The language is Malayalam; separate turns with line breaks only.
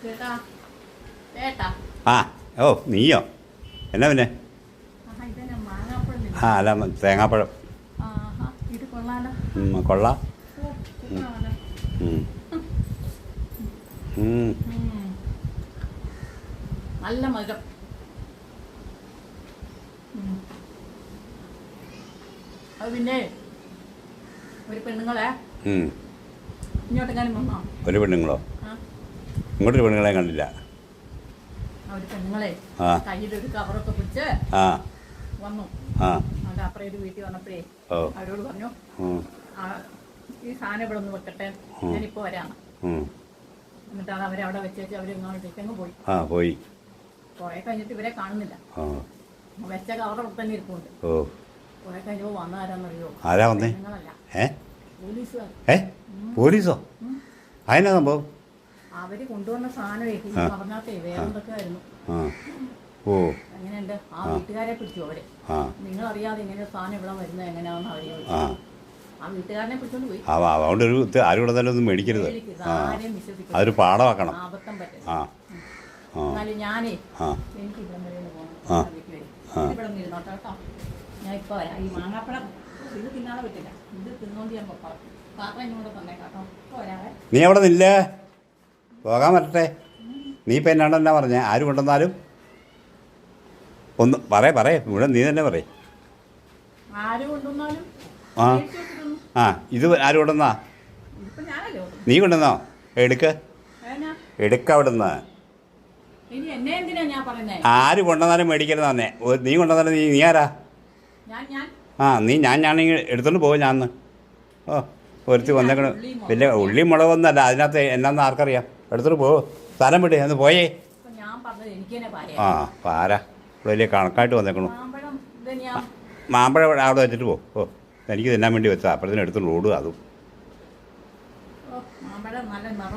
ചേട്ടാ ചേട്ടാ
ആ ഓ നീയോ എന്നാ പിന്നെ
ഇതന്നെ മാങ്ങാപ്പഴം
ആ അല്ല തേങ്ങാപ്പഴം
ആഹാ ഇത് കൊള്ളാലോ
കൊള്ളാം
ഓ സൂപ്പറാണല്ലോ
ഉം. ഉം.
നല്ല മധുരം അത് പിന്നെ ഒരു പെണ്ണുങ്ങളെ
ഉം.
ഇങ്ങോട്ടെങ്ങാനും വന്നോ
ഒരു പെണ്ണുങ്ങളോ
ആ
ഇങ്ങോട്ടൊരു പെണ്ണുങ്ങളെ കണ്ടില്ല
ഒരു പെണ്ണുങ്ങളെ
ആ
കയ്യിലൊരു കവറൊക്കെ പിടിച്ച്
ആ
വന്നു
ആ
അത് അപ്പുറം ഒരു വീട്ടിൽ വന്നപ്പോഴേ
ഓ
അവരോട് പറഞ്ഞു
ഉം.
ഈ സാധനം ഇവിടെ ഒന്ന് വെക്കട്ടെ ഞാനിപ്പോൾ വരാണ്
ഉം.
എന്നിട്ട് അത് അവരവിടെ വെച്ചേച്ച് അവർ ഇങ്ങോട്ടേക്കങ്ങ് പോയി
ആ പോയി
കുറെ കഴിഞ്ഞിട്ട് ഇവരെ കാണുന്നില്ല
ആ
വെച്ച കവർ അവിടെ തന്നെ ഇരിപ്പുണ്ട്
ഓ
കുറെ കഴിഞ്ഞപ്പോൾ വന്നതാരാന്നറിയോ
ആരാ വന്നേ
നിങ്ങളല്ല
ഏ
പോലീസുകാർ
ഏ പോലീസോ അതിനാ സംഭവം
അവര് കൊണ്ടുവന്ന സാധനമേ പറഞ്ഞാത്തേ വേറെ എന്തൊക്കെ ആയിരുന്നു
ആ ഓ
എങ്ങനെയുണ്ട് ആ വീട്ടുകാരെ പിടിച്ചു അവര്
ആ
നിങ്ങളറിയാതെ ഇങ്ങനെ സാധനം ഇവിടെ വരുന്നത് എങ്ങനെയാണെന്ന് അവര്
ആ
ആ വീട്ടുകാരനെ പിടിച്ചോണ്ട് പോയി
അതുകൊണ്ട് ഒരു ആരും കൂടെ തന്നെ ഒന്നും മേടിക്കരുത് ആ
ആരെയും വിശ്വസിക്കും
അതൊരു പാഠമാക്കണം
ആപത്തം പറ്റും
ആ ആ
എന്നാലും ഞാനേ
ആ
എനിക്ക് ഇവിടെ വരെ ഒന്ന്
ആ.
പോകണം വീട്ടിൽ ഇവിടെ ഒന്ന് ഇരുന്നോട്ടോ കേട്ടോ ഞാൻ ഇപ്പോൾ വരാം ഈ മാങ്ങാപ്പഴം ഇത് തിന്നാതെ പറ്റില്ല ഇത് തിന്നോണ്ട് ഞാൻ പൊക്കോളാം പാത്രം ഇങ്ങോട്ട് തന്നേക്കാം കേട്ടോ ഇപ്പോൾ വരാവേ
നീ അവിടെ നില്ലേ പോകാൻ പറ്റട്ടെ നീ ഇപ്പം എന്നാണെന്നാ പറഞ്ഞേ ആര് കൊണ്ടുവന്നാലും ഒന്ന് പറയേ ഇവിടെ നീ തന്നെ പറയേ
ആര് കൊണ്ടുവന്നാലും
ആ
മേടിച്ച് വെച്ചിട്ടൊന്നും.
ആ ഇത് ആര് കൊണ്ടുവന്നാ
ഇതിപ്പോ ഞാനല്ലേ കൊണ്ടുവന്നത്.
നീ കൊണ്ടുവന്നോ എടുക്ക്
ഏനാ?
എടുക്ക അവിടെ നിന്ന്
ഇനി എന്നെ എന്തിനാ ഞാൻ പറയുന്നേ
ആര് കൊണ്ടുവന്നാലും മേടിക്കരുത് തന്നെ നീ കൊണ്ടുവന്നാലും നീ ആരാ
ഞാൻ
ആ ഞാനാണെങ്കിൽ എടുത്തോണ്ട് പോകും ഞാന്ന് ഓ ഒരുത്തി വന്നേക്കണം വലിയ ഉള്ളിയും മുളകൊന്നല്ല അതിനകത്ത് എന്നാന്ന് ആർക്കറിയാം എടുത്തോണ്ട് പോകും സ്ഥലം വിട്ടേ ഒന്ന് പോയേ
ഇപ്പൊ ഞാൻ പറഞ്ഞത് എനിക്ക് തന്നെ പറയാം
ആ പാര വലിയ കണക്കായിട്ട് വന്നേക്കണു
മാമ്പഴം ഇതന്നെയാ
മാമ്പഴം അവിടെ വെച്ചിട്ട് ഓ എനിക്ക് തിന്നാൻ വേണ്ടി വെച്ചാൽ അപ്പോഴത്തേനും എടുത്തോണ്ട് ഓടുക അതും
മാമ്പഴം നല്ല നിറവും